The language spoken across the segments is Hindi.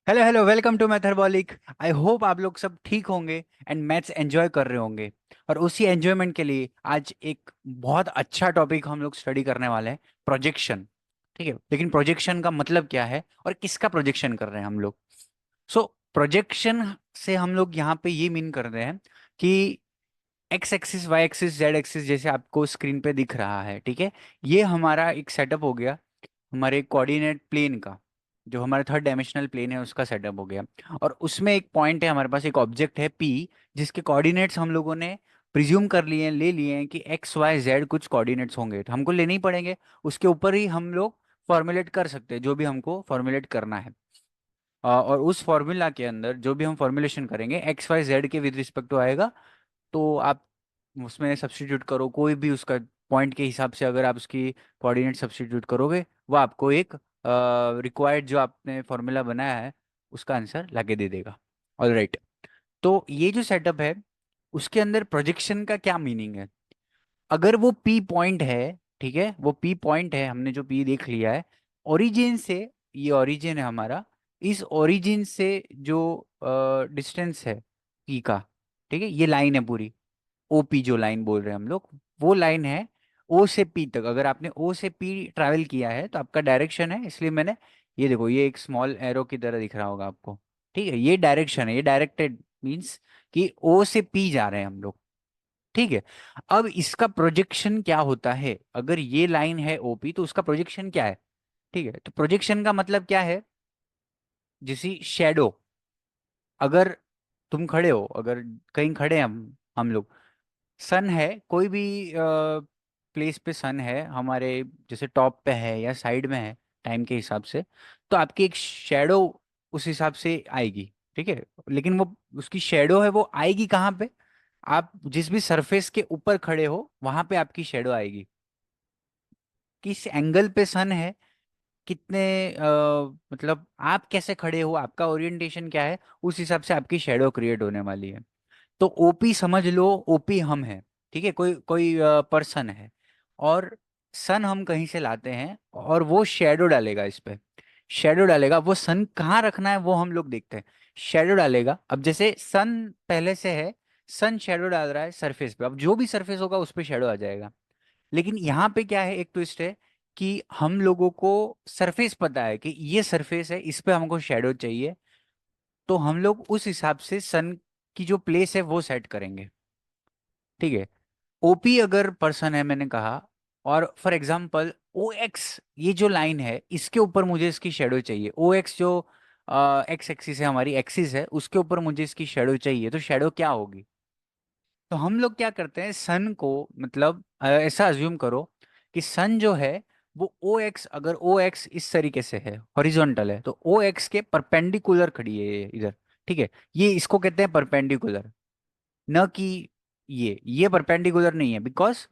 हेलो हेलो, वेलकम टू मैथरबॉलिक। आई होप आप लोग सब ठीक होंगे एंड मैथ्स एंजॉय कर रहे होंगे। और उसी एंजॉयमेंट के लिए आज एक बहुत अच्छा टॉपिक हम लोग स्टडी करने वाले हैं, प्रोजेक्शन। ठीक है, लेकिन प्रोजेक्शन का मतलब क्या है और किसका प्रोजेक्शन कर रहे हैं हम लोग? सो प्रोजेक्शन से हम लोग यहाँ पे ये मीन कर रहे हैं कि X axis, Y axis, Z axis जैसे आपको स्क्रीन पे दिख रहा है, ठीक है। ये हमारा एक सेटअप हो गया, हमारे कोऑर्डिनेट प्लेन का। जो हमारा थर्ड डायमेंशनल प्लेन है उसका सेटअप हो गया। और उसमें एक पॉइंट है, हमारे पास एक ऑब्जेक्ट है पी, जिसके कोऑर्डिनेट्स हम लोगों ने प्रिज्यूम कर लिए हैं, ले लिए हैं कि एक्स वाई जेड कुछ कोऑर्डिनेट्स होंगे, तो हमको लेने ही पड़ेंगे। उसके ऊपर ही हम लोग फॉर्मुलेट कर सकते हैं जो भी हमको फॉर्मुलेट करना है। और उस फॉर्मूला के अंदर जो भी हम फॉर्मुलेशन करेंगे एक्स वाई जेड के विद रिस्पेक्ट टू आएगा। तो आप उसमें सब्स्टिट्यूट करो कोई भी उसका पॉइंट के हिसाब से, अगर आप उसकी कोऑर्डिनेट सब्स्टिट्यूट करोगे वो आपको एक रिक्वायर्ड जो आपने फॉर्मूला बनाया है उसका आंसर लाके दे देगा। All right. तो ये जो सेटअप है उसके अंदर प्रोजेक्शन का क्या मीनिंग है? अगर वो पी पॉइंट है, ठीक है, वो पी पॉइंट है, हमने जो पी देख लिया है ओरिजिन से, ये ओरिजिन है हमारा। इस ओरिजिन से जो डिस्टेंस है पी का, ठीक है, ये लाइन है पूरी। ओपी जो लाइन बोल रहे हैं हम लोग, वो लाइन है ओ से पी तक। अगर आपने ओ से पी ट्रैवल किया है तो आपका डायरेक्शन है, इसलिए मैंने ये देखो, ये एक स्मॉल एरो की तरह दिख रहा होगा आपको। ठीक है, ये डायरेक्शन है, ये डायरेक्टेड मींस कि ओ से पी जा रहे हैं हम लोग। ठीक है। अब इसका प्रोजेक्शन क्या होता है? अगर ये लाइन है ओपी तो उसका प्रोजेक्शन क्या है? ठीक है, तो प्रोजेक्शन का मतलब क्या है? जैसी शेडो, अगर तुम खड़े हो, अगर कहीं खड़े हैं हम लोग, सन है कोई भी प्लेस पे, सन है हमारे जैसे टॉप पे है या साइड में है टाइम के हिसाब से, तो आपकी एक शेडो उस हिसाब से आएगी। ठीक है, लेकिन वो उसकी शेडो है वो आएगी कहाँ पे? आप जिस भी सरफेस के ऊपर खड़े हो वहां पे आपकी शेडो आएगी। किस एंगल पे सन है, कितने मतलब आप कैसे खड़े हो, आपका ओरिएंटेशन क्या है, उस हिसाब से आपकी शेडो क्रिएट होने वाली है। तो ओपी समझ लो, ओपी हम है, ठीक है, कोई कोई पर्सन है। और सन हम कहीं से लाते हैं और वो शेडो डालेगा इस पे। शेडो डालेगा, वो सन कहाँ रखना है वो हम लोग देखते हैं। शेडो डालेगा, अब जैसे सन पहले से है, सन शेडो डाल रहा है सरफेस पे, अब जो भी सरफेस होगा उस पे शेडो आ जाएगा। लेकिन यहाँ पे क्या है, एक ट्विस्ट है कि हम लोगों को सरफेस पता है कि ये सरफेस है, इस पे हमको शेडो चाहिए। तो हम लोग उस हिसाब से सन की जो प्लेस है वो सेट करेंगे। ठीक है। ओपी अगर पर्सन है मैंने कहा, और फॉर एग्जांपल ओ एक्स, ये जो लाइन है इसके ऊपर मुझे इसकी शेडो चाहिए। ओ एक्स जो एक्स एक्सिस है, हमारी एक्सिस है, उसके ऊपर मुझे इसकी शेडो चाहिए, तो शेडो क्या होगी? तो हम लोग क्या करते हैं, सन को मतलब ऐसा अज्यूम करो कि सन जो है वो ओ एक्स, अगर ओ एक्स इस तरीके से है, हॉरिजॉन्टल है, तो ओ एक्स के परपेंडिकुलर खड़ी है ये इधर। ठीक है, ये इसको कहते हैं परपेंडिकुलर, न कि ये परपेंडिकुलर नहीं है। बिकॉज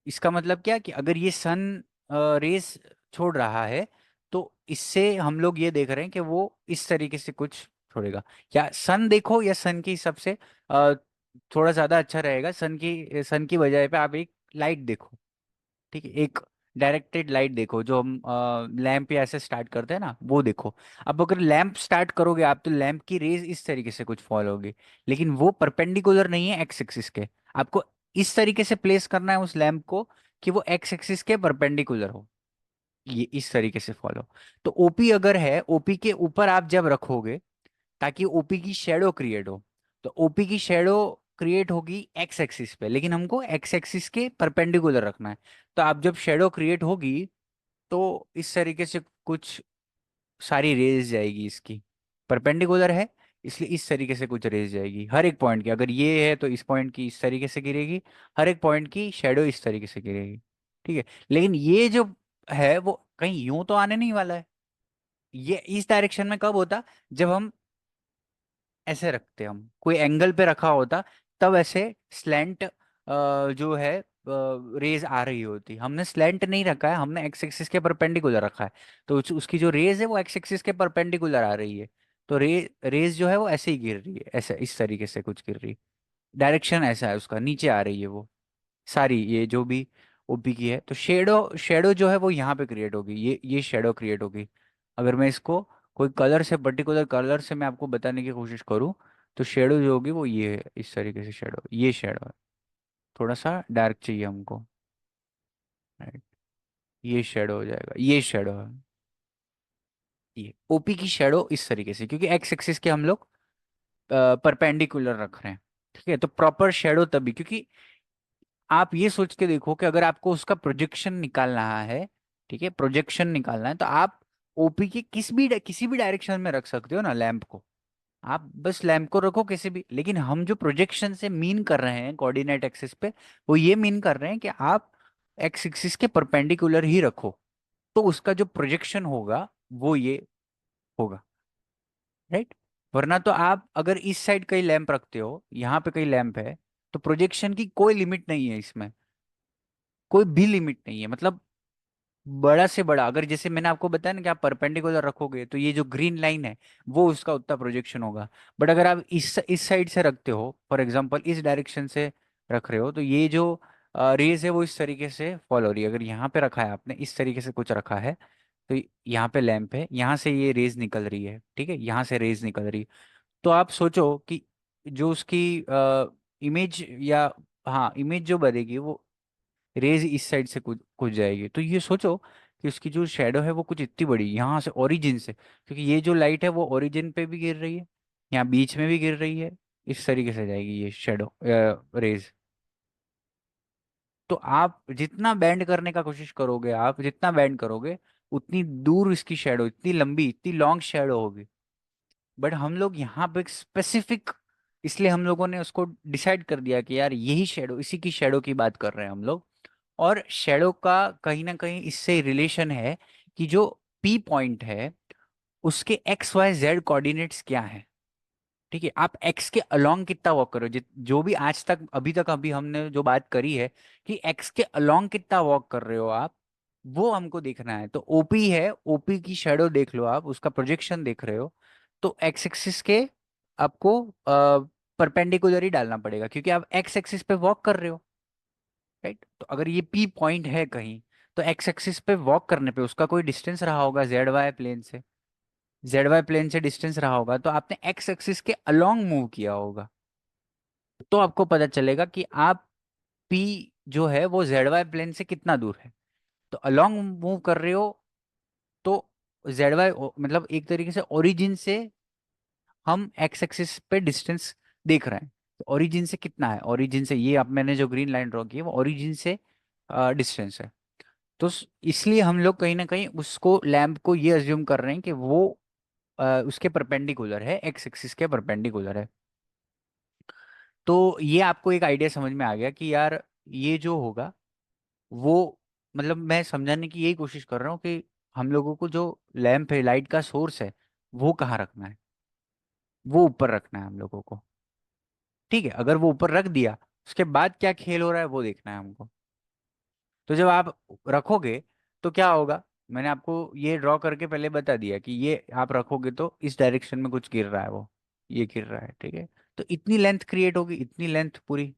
इसका मतलब क्या कि अगर ये सन रेस छोड़ रहा है, तो इससे हम लोग ये देख रहे हैं कि वो इस तरीके से कुछ छोड़ेगा। या सन देखो, या सन के हिसाब से थोड़ा ज्यादा अच्छा रहेगा, सन की बजाय पे आप एक लाइट देखो। ठीक है, एक डायरेक्टेड लाइट देखो, जो हम लैंप या ऐसे स्टार्ट करते हैं ना, वो देखो। अब अगर लैंप स्टार्ट करोगे आप तो लैंप की रेज इस तरीके से कुछ फॉल होगी, लेकिन वो परपेंडिकुलर नहीं है एक्स एक्सिस के। आपको इस तरीके से प्लेस करना है उस लैंप को कि वो एक्स एक्सिस के परपेंडिकुलर हो, ये इस तरीके से फॉलो। तो ओपी अगर है, ओपी के ऊपर आप जब रखोगे ताकि ओपी की शेडो क्रिएट हो, तो ओपी की शेडो क्रिएट होगी एक्स एक्सिस पे, लेकिन हमको एक्स एक्सिस के परपेंडिकुलर रखना है। तो आप जब शेडो क्रिएट होगी तो इस तरीके से कुछ सारी रेज जाएगी इसकी, परपेंडिकुलर है इसलिए इस तरीके से कुछ रेज जाएगी हर एक पॉइंट की। अगर ये है तो इस पॉइंट की इस तरीके से गिरेगी, हर एक पॉइंट की शेडो इस तरीके से गिरेगी। ठीक है, लेकिन ये जो है वो कहीं यूं तो आने नहीं वाला है। ये इस डायरेक्शन में कब होता? जब हम ऐसे रखते, हम कोई एंगल पे रखा होता, तब ऐसे स्लैंट जो है रेज आ रही होती। हमने स्लैंट नहीं रखा है, हमने एक्स एक्सिस के परपेंडिकुलर रखा है, तो उसकी जो रेज है वो एक्स एक्सिस के परपेंडिकुलर आ रही है। तो रेज जो है वो ऐसे ही गिर रही है, ऐसे इस तरीके से कुछ गिर रही है। डायरेक्शन ऐसा है उसका, नीचे आ रही है वो सारी, ये जो भी ओपी की है। तो शेडो शेडो जो है वो यहाँ पे क्रिएट होगी, ये शेडो क्रिएट होगी। अगर मैं इसको कोई कलर से, पर्टिकुलर कलर से मैं आपको बताने की कोशिश करूँ, तो शेडो जो होगी वो ये है, इस तरीके से शेडो, ये शेडो है। थोड़ा सा डार्क चाहिए हमको, राइट। ये शेडो हो जाएगा, ये शेडो है। ये ओपी की शेडो इस तरीके से, क्योंकि एक्स एक्सिस के हम लोग परपेंडिकुलर रख रहे हैं। ठीक है, तो प्रॉपर शेडो तभी, क्योंकि आप ये सोच के देखो कि अगर आपको उसका प्रोजेक्शन निकालना है, ठीक है, प्रोजेक्शन निकालना है, तो आप ओपी के किसी भी डायरेक्शन में रख सकते हो ना लैंप को। आप बस लैंप को रखो किसी भी, लेकिन हम जो प्रोजेक्शन से मीन कर रहे हैं कोऑर्डिनेट एक्सिस पे, वो ये मीन कर रहे हैं कि आप एक्स एक्सिस के परपेंडिकुलर ही रखो, तो उसका जो प्रोजेक्शन होगा वो ये होगा, राइट। वरना तो आप अगर इस साइड कहीं लैंप रखते हो, यहाँ पे कहीं लैंप है, तो प्रोजेक्शन की कोई लिमिट नहीं है इसमें, कोई भी लिमिट नहीं है। मतलब बड़ा से बड़ा, अगर जैसे मैंने आपको बताया ना कि आप परपेंडिकुलर रखोगे तो ये जो ग्रीन लाइन है वो उसका उतना प्रोजेक्शन होगा। बट अगर आप इस साइड से रखते हो, फॉर एग्जांपल इस डायरेक्शन से रख रहे हो, तो ये जो रेज है वो इस तरीके से फॉलो हो रही है। अगर यहाँ पे रखा है आपने, इस तरीके से कुछ रखा है, तो यहाँ पे लैंप है, यहाँ से ये रेज निकल रही है, ठीक है, यहाँ से रेज निकल रही है। तो आप सोचो कि जो उसकी इमेज, या हाँ इमेज जो बनेगी वो रेज इस साइड से कुछ कुछ जाएगी, तो ये सोचो कि उसकी जो शेडो है वो कुछ इतनी बड़ी यहाँ से ओरिजिन से, क्योंकि ये जो लाइट है वो ओरिजिन पे भी गिर रही है, यहाँ बीच में भी गिर रही है, इस तरीके से जाएगी ये शेडो रेज। तो आप जितना बैंड करने का कोशिश करोगे, आप जितना बैंड करोगे, उतनी दूर इसकी शेडो, इतनी लंबी, इतनी लॉन्ग शेडो होगी। बट हम लोग यहाँ पे स्पेसिफिक, इसलिए हम लोगों ने उसको डिसाइड कर दिया कि यार यही शेडो, इसी की शेडो की बात कर रहे हैं हम लोग। और शेडो का कहीं ना कहीं इससे रिलेशन है कि जो पी पॉइंट है उसके एक्स वाई जेड कोऑर्डिनेट्स क्या है। ठीक है, आप एक्स के अलोंग कितना वॉक करो, जो भी आज तक अभी तक अभी हमने जो बात करी है कि एक्स के अलोंग कितना वॉक कर रहे हो आप, वो हमको देखना है। तो ओपी है, ओपी की शेडो देख लो, आप उसका प्रोजेक्शन देख रहे हो, तो एक्स एक्सिस के आपको परपेंडिकुलर ही डालना पड़ेगा, क्योंकि आप एक्स एक्सिस पे वॉक कर रहे हो, राइट। तो अगर ये पी पॉइंट है कहीं, तो एक्स एक्सिस पे वॉक करने पे उसका कोई डिस्टेंस रहा होगा जेड वाई प्लेन से, जेड वाई प्लेन से डिस्टेंस रहा होगा, तो आपने एक्स एक्सिस के अलोंग मूव किया होगा, तो आपको पता चलेगा कि आप पी जो है वो जेड वाई प्लेन से कितना दूर है। तो अलोंग मूव कर रहे हो, तो जेड वाई मतलब एक तरीके से ओरिजिन से हम एक्स एक्सिस पे डिस्टेंस देख रहे हैं। तो ओरिजिन से कितना है, ओरिजिन से ये आप मैंने जो ग्रीन लाइन ड्रॉ की है वो ओरिजिन से डिस्टेंस है। तो इसलिए हम लोग कहीं ना कहीं उसको लैंप को ये अज्यूम कर रहे हैं कि वो उसके परपेंडिकुलर है, एक्स एक्सिस के परपेंडिकुलर है। तो ये आपको एक आइडिया समझ में आ गया कि यार ये जो होगा वो, मतलब मैं समझाने की यही कोशिश कर रहा हूँ कि हम लोगों को जो लैंप है, लाइट का सोर्स है, वो कहाँ रखना है, वो ऊपर रखना है हम लोगों को। ठीक है, अगर वो ऊपर रख दिया, उसके बाद क्या खेल हो रहा है वो देखना है हमको। तो जब आप रखोगे तो क्या होगा, मैंने आपको ये ड्रॉ करके पहले बता दिया कि ये आप रखोगे तो इस डायरेक्शन में कुछ गिर रहा है, वो ये गिर रहा है, ठीक है। तो इतनी लेंथ क्रिएट होगी, इतनी लेंथ पूरी,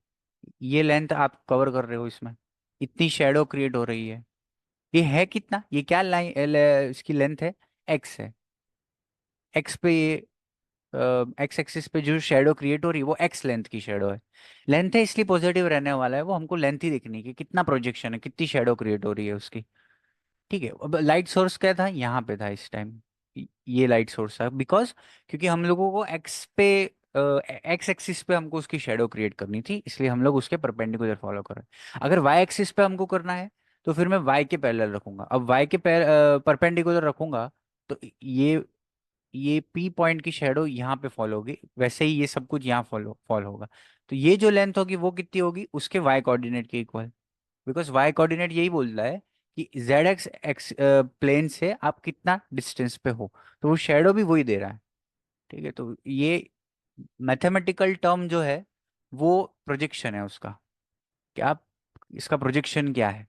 ये लेंथ आप कवर कर रहे हो इसमें, इतनी शेडो क्रिएट हो रही है। ये है कितना, ये क्या लाइन इसकी लेंथ है, एक्स है। एक्स पे ये एक्स एक्सिस पे जो शेडो क्रिएट हो रही है वो एक्स लेंथ की शेडो है। लेंथ है इसलिए पॉजिटिव रहने वाला है, वो हमको लेंथ ही देखनी है कि कितना प्रोजेक्शन है, कितनी शेडो क्रिएट हो रही है उसकी। ठीक है, अब लाइट सोर्स क्या था, यहाँ पे था इस टाइम, ये लाइट सोर्स था, बिकॉज क्योंकि हम लोगों को एक्स पे, एक्स एक्सिस पे हमको उसकी शेडो क्रिएट करनी थी, इसलिए हम लोग उसके परपेंडिकुलर फॉलो कर रहे हैं। अगर वाई एक्सिस पे हमको करना है, तो फिर मैं वाई के पैरेलल रखूंगा। अब वाई के परपेंडिकुलर रखूंगा, तो ये पी पॉइंट की शेडो यहाँ पे फॉलो होगी, वैसे ही ये सब कुछ यहाँ फॉलो फॉलो होगा। तो ये जो लेंथ होगी वो कितनी होगी, उसके वाई कोऑर्डिनेट के इक्वल, बिकॉज वाई कोऑर्डिनेट यही बोल रहा है कि जेड एक्स एक्स प्लेन से आप कितना डिस्टेंस पे हो, तो वो शेडो भी वही दे रहा है। ठीक है, तो ये मैथमेटिकल टर्म जो है वो प्रोजेक्शन है उसका, कि आप इसका प्रोजेक्शन क्या है,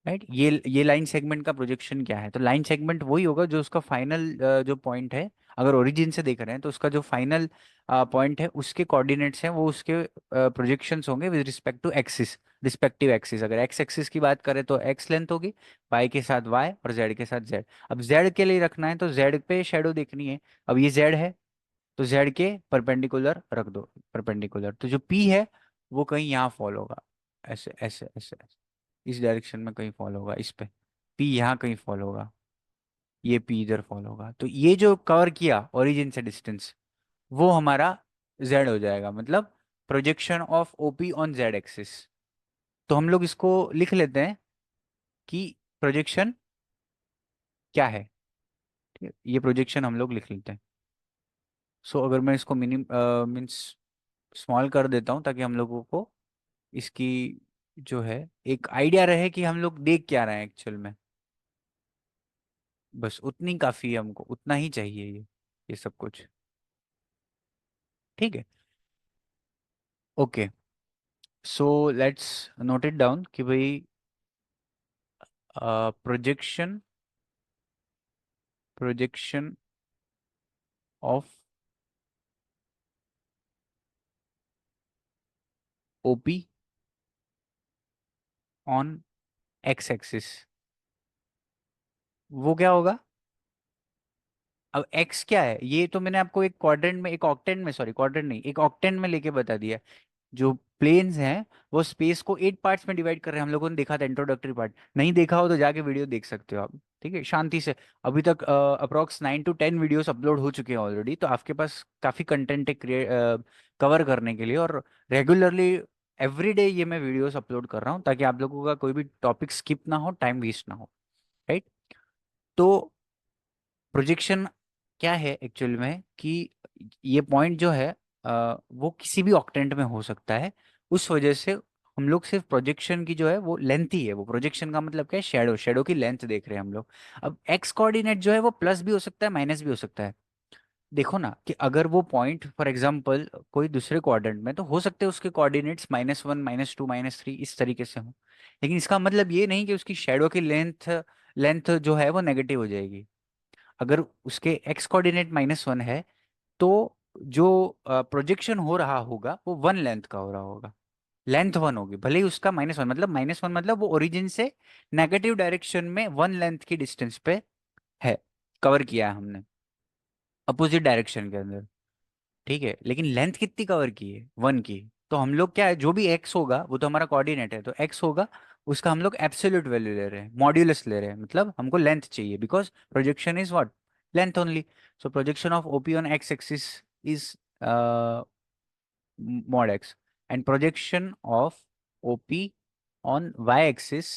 राइट। ये लाइन सेगमेंट का प्रोजेक्शन क्या है, तो लाइन सेगमेंट वही होगा जो उसका फाइनल जो पॉइंट है। अगर ओरिजिन से देख रहे हैं तो उसका जो फाइनल पॉइंट है उसके कोऑर्डिनेट्स हैं, वो उसके प्रोजेक्शंस होंगे with respect to axis, respective axis. अगर एक्स एक्सिस की बात करें तो एक्स लेंथ होगी, वाई के साथ वाई और जेड के साथ जेड। अब जेड के लिए रखना है तो जेड पे शेडो देखनी है। अब ये जेड है तो जेड के परपेंडिकुलर रख दो, परपेंडिकुलर। तो जो पी है वो कहीं यहाँ फॉल होगा, ऐसे ऐसे ऐसे ऐसे, इस डायरेक्शन में कहीं फॉल होगा इस पे। पी यहाँ कहीं फॉल होगा, ये पी इधर फॉल होगा। तो ये जो कवर किया ओरिजिन से डिस्टेंस, वो हमारा जेड हो जाएगा, मतलब projection of OP on Z axis. तो हम लोग इसको लिख लेते हैं कि प्रोजेक्शन क्या है। ठीक है, ये प्रोजेक्शन हम लोग लिख लेते हैं। सो अगर मैं इसको मीन्स स्मॉल कर देता हूँ ताकि हम लोगों को इसकी जो है एक आइडिया रहे कि हम लोग देख क्या रहे हैं एक्चुअल में। बस उतनी काफी है, हमको उतना ही चाहिए ये सब कुछ। ठीक है। Okay, so let's note it down कि भाई projection projection of OP on X axis, वो क्या होगा। अब एक्स क्या है, ये तो मैंने आपको एक क्वाड्रेंट में, एक ऑक्टेंट में, सॉरी क्वाड्रेंट नहीं, एक ऑक्टेंट में लेके बता दिया। जो प्लेन्स हैं वो स्पेस को 8 पार्ट्स में डिवाइड कर रहे हैं। हम लोगों ने देखा था इंट्रोडक्टरी पार्ट, नहीं देखा हो तो जाके वीडियो देख सकते हो आप, ठीक है, शांति से। अभी तक अप्रोक्स 9 to 10 वीडियोस अपलोड हो चुके हैं ऑलरेडी, तो आपके पास काफ़ी कंटेंट है क्रिएट कवर करने के लिए। और रेगुलरली एवरीडे ये मैं वीडियोस अपलोड कर रहा हूँ ताकि आप लोगों का कोई भी टॉपिक स्किप ना हो, टाइम वेस्ट ना हो, राइट। तो प्रोजेक्शन क्या है एक्चुअल में कि ये पॉइंट जो है वो किसी भी ऑक्टेंट में हो सकता है। उस वजह से हम लोग सिर्फ प्रोजेक्शन की जो है वो लेंथ ही है, वो प्रोजेक्शन का मतलब क्या है, शेडो, शेडो की लेंथ देख रहे हैं हम लोग। अब एक्स कोऑर्डिनेट जो है वो प्लस भी हो सकता है, माइनस भी हो सकता है। देखो ना कि अगर वो पॉइंट फॉर एग्जांपल कोई दूसरे क्वाड्रेंट में, तो हो सकते हैं उसके कोऑर्डिनेट्स -1 -2 -3 इस तरीके से हो। लेकिन इसका मतलब ये नहीं कि उसकी शेडो की लेंथ लेंथ जो है वो नेगेटिव हो जाएगी। अगर उसके एक्स कोऑर्डिनेट -1 है तो जो प्रोजेक्शन हो रहा होगा वो 1 लेंथ का हो रहा होगा, लेंथ 1 होगी, भले ही उसका -1, मतलब -1 मतलब वो ओरिजिन से नेगेटिव डायरेक्शन में 1 लेंथ की डिस्टेंस पे है, कवर किया है हमने अपोजिट डायरेक्शन के अंदर। ठीक है, लेकिन लेंथ कितनी कवर की है, 1 की। तो हम लोग क्या है, जो भी एक्स होगा वो तो हमारा कोऑर्डिनेट है, तो एक्स होगा उसका हम लोग एब्सोल्यूट वैल्यू ले रहे हैं, मॉड्यूलस ले रहे हैं, मतलब हमको लेंथ चाहिए because projection is what, length only. So projection of OP on X axis is mod x, and projection of OP on y axis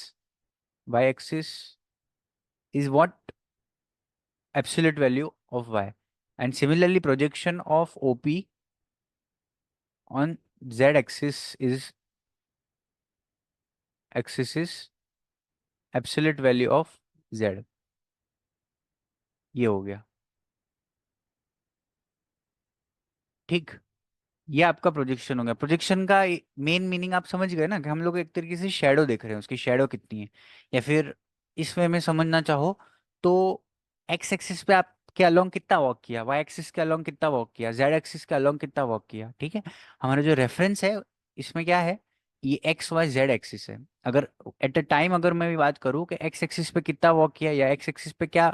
is what, absolute value of y. And similarly projection of OP on z axis is absolute value of z। ये हो गया, ठीक। ये आपका प्रोजेक्शन हो गया। प्रोजेक्शन का मेन मीनिंग आप समझ गए ना, कि हम लोग एक तरीके से शेडो देख रहे हैं, उसकी शेडो कितनी है। या फिर इस वे में समझना चाहो तो एक्स एक्सिस पे आप के अलोंग कितना वॉक किया, वाई एक्सिस के अलोंग कितना वॉक किया, जेड एक्सिस के अलोंग कितना वॉक किया, ठीक है। हमारा जो रेफरेंस है इसमें क्या है, ये एक्स वाई जेड एक्सिस है। अगर एट अ टाइम अगर मैं भी बात करूँ कि एक्स एक्सिस पे कितना वॉक किया या एक्स एक्सिस पे क्या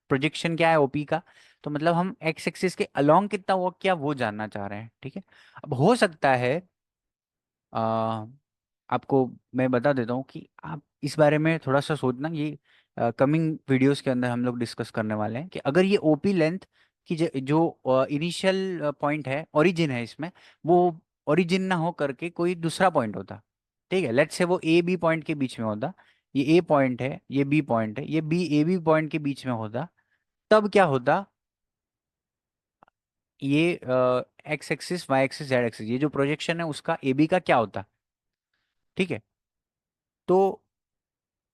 प्रोजेक्शन क्या है ओपी का, तो मतलब हम एक्स एक्सिस के अलोंग कितना वॉक किया वो जानना चाह रहे हैं, ठीक है। अब हो सकता है आ, आपको मैं बता देता हूँ कि आप इस बारे में थोड़ा सा सोचना, ये कमिंग वीडियोस के अंदर हम लोग डिस्कस करने वाले हैं कि अगर ये ओपी लेंथ की जो इनिशियल पॉइंट है, ओरिजिन है इसमें, वो ओरिजिन ना हो करके कोई दूसरा पॉइंट होता, ठीक है, लेट्स से वो ए बी पॉइंट के बीच में होता, ये ए पॉइंट है, ये बी पॉइंट है, ये बी ए बी पॉइंट के बीच में होता, तब क्या होता, ये X axis Y axis Z axis, ये जो प्रोजेक्शन है उसका ए बी का क्या होता, ठीक है। तो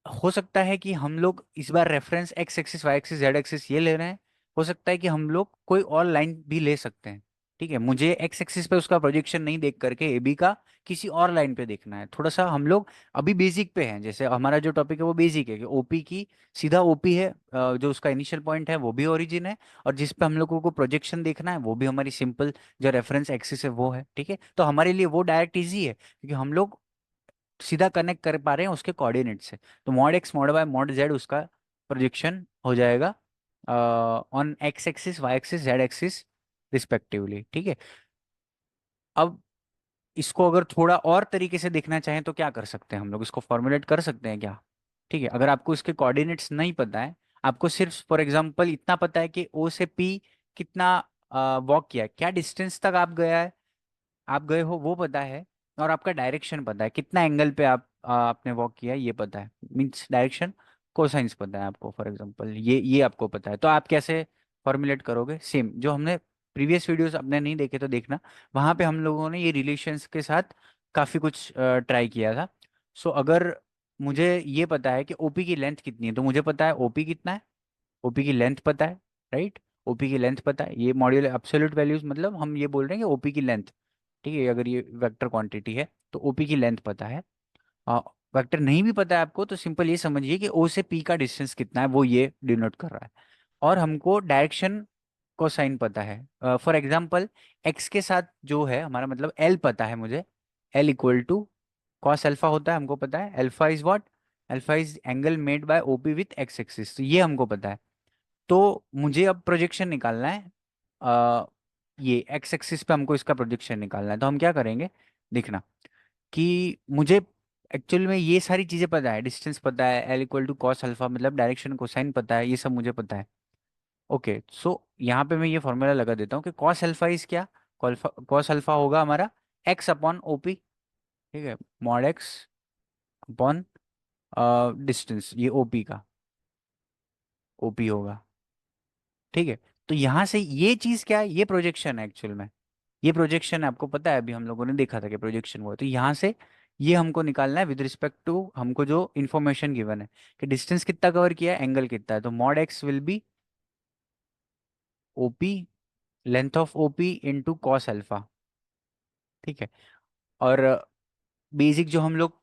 हो सकता है कि हम लोग इस बार reference X axis Y axis Z axis ये ले रहे हैं, हो सकता है कि हम लोग कोई और लाइन भी ले सकते हैं, ठीक है। मुझे एक्स एक्सिस पे उसका प्रोजेक्शन नहीं देख करके ए बी का किसी और लाइन पे देखना है। थोड़ा सा हम लोग अभी बेसिक पे हैं, जैसे हमारा जो टॉपिक है वो बेसिक है कि ओपी की सीधा ओपी है, जो उसका इनिशियल पॉइंट है वो भी ओरिजिन है, और जिस पे हम लोगों को प्रोजेक्शन देखना है वो भी हमारी सिंपल जो रेफरेंस एक्सिस है वो है, ठीक है। तो हमारे लिए वो डायरेक्ट इजी है क्योंकि हम लोग सीधा कनेक्ट कर पा रहे हैं उसके कोऑर्डिनेट से। तो mod X mod Y mod Z उसका प्रोजेक्शन हो जाएगा on X axis Y axis Z axis respectively. ठीक है। अब इसको अगर थोड़ा और तरीके से देखना चाहें तो क्या कर सकते हैं हम लोग, इसको फॉर्मुलेट कर सकते हैं क्या? ठीक है, अगर आपको इसके कोऑर्डिनेट्स नहीं पता है, आपको सिर्फ फॉर एग्जांपल इतना पता है कि ओ से पी कितना वॉक किया है, क्या डिस्टेंस तक आप गए हो वो पता है, और आपका डायरेक्शन पता है, कितना एंगल पे आपने वॉक किया है ये पता है, मीन्स डायरेक्शन कोसाइंस पता है आपको फॉर एग्जांपल, ये आपको पता है। तो आप कैसे फॉर्मुलेट करोगे? सेम जो हमने प्रीवियस वीडियोस आपने नहीं देखे तो देखना, वहां पे हम लोगों ने ये रिलेशंस के साथ काफी कुछ ट्राई किया था। सो अगर मुझे ये पता है कि ओपी की लेंथ कितनी है, तो मुझे पता है ओपी कितना है, ओपी की लेंथ पता है, राइट? ओपी की लेंथ पता है, ये मॉड्यूल एब्सोल्यूट वैल्यूज मतलब हम ये बोल रहे हैं कि ओपी की लेंथ, ठीक है, अगर ये वेक्टर क्वांटिटी है तो ओपी की लेंथ पता है। वेक्टर नहीं भी पता है आपको तो सिंपल ये समझिए कि ओ से पी का डिस्टेंस कितना है वो ये डिनोट कर रहा है। और हमको डायरेक्शन को साइन पता है, फॉर एग्जाम्पल एक्स के साथ जो है हमारा मतलब एल पता है मुझे, L equal to cos alpha होता है, हमको पता है alpha is what, alpha is angle made by OP with X axis, तो ये हमको पता है। तो मुझे अब प्रोजेक्शन निकालना है, आ, ये एक्स एक्सिस पे हमको इसका प्रोजेक्शन निकालना है, तो हम क्या करेंगे देखना कि मुझे एक्चुअल में ये सारी चीज़ें पता है, डिस्टेंस पता है, L equal to cos alpha मतलब डायरेक्शन कोसाइन पता है, ये सब मुझे पता है। ओके, सो यहाँ पे मैं ये फॉर्मूला लगा देता हूँ कि कॉस अल्फा इज क्या, कॉस अल्फा होगा हमारा एक्स अपॉन ओपी, ठीक है, मॉड एक्स अपॉन डिस्टेंस ये ओपी का, ओपी होगा। ठीक है, तो यहाँ से ये चीज़ क्या है, ये प्रोजेक्शन है एक्चुअल में, ये प्रोजेक्शन है, आपको पता है अभी हम लोगों ने देखा था कि प्रोजेक्शन हुआ, तो यहाँ से ये हमको निकालना है विद रिस्पेक्ट टू हमको जो इन्फॉर्मेशन गिवन है कि डिस्टेंस कितना कवर किया है, एंगल कितना है, तो mod x will be OP, length of OP into cos alpha. ठीक है, और बेसिक जो हम लोग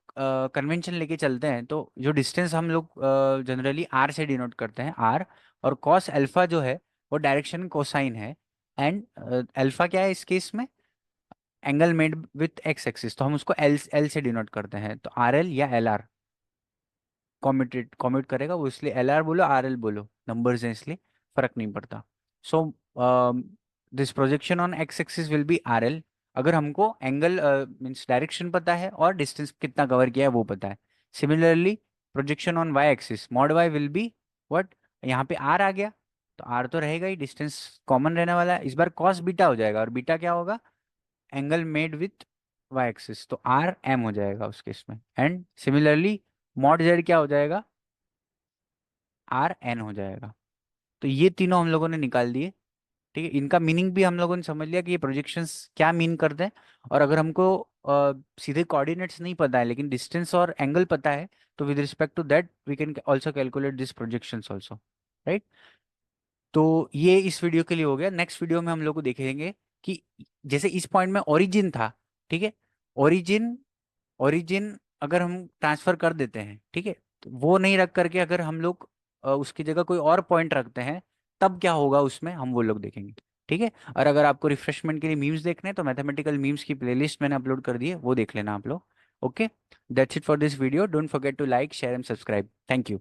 कन्वेंशन लेके चलते हैं, तो जो डिस्टेंस हम लोग जनरली आर से डिनोट करते हैं, आर, और कॉस अल्फा जो है वो डायरेक्शन कोसाइन है, एंड अल्फा क्या है इस केस में, angle made with X axis, तो हम उसको एल एल से डिनोट करते हैं, तो आर एल या एल आर कॉम्यूट करेगा वो, इसलिए एल आर बोलो आर एल बोलो, नंबर्स हैं इसलिए फर्क नहीं पड़ता। So this projection on X axis will be R L, अगर हमको एंगल मीन्स डायरेक्शन पता है और डिस्टेंस कितना कवर किया है वो पता है। Similarly projection on Y axis mod Y will be what, यहाँ पे आर आ गया तो आर तो रहेगा ही, डिस्टेंस कॉमन रहने वाला है, इस बार कॉस बीटा हो जाएगा, और बीटा क्या होगा, angle made with Y axis, तो आर एम हो जाएगा उस केस में, एंड सिमिलरली मॉड जेड क्या हो जाएगा, आर एन हो जाएगा। तो ये तीनों हम लोगों ने निकाल दिए। ठीक है, इनका मीनिंग भी हम लोगों ने समझ लिया कि ये प्रोजेक्शंस क्या मीन करते हैं। और अगर हमको सीधे कोऑर्डिनेट्स नहीं पता है लेकिन डिस्टेंस और एंगल पता है, तो with respect to that we can also calculate this projections also, right? तो ये इस वीडियो के लिए हो गया। नेक्स्ट वीडियो में हम लोग को देखेंगे कि जैसे इस पॉइंट में ओरिजिन था, ठीक है, ओरिजिन ओरिजिन अगर हम ट्रांसफर कर देते हैं, ठीक है, तो वो नहीं रख करके अगर हम लोग उसकी जगह कोई और पॉइंट रखते हैं, तब क्या होगा उसमें हम वो लोग देखेंगे। ठीक है, और अगर आपको रिफ्रेशमेंट के लिए मीम्स देखने हैं तो मैथमेटिकल मीम्स की प्लेलिस्ट मैंने अपलोड कर दी है, वो देख लेना आप लोग। Okay, that's it for this video, don't forget to like share and subscribe, thank you.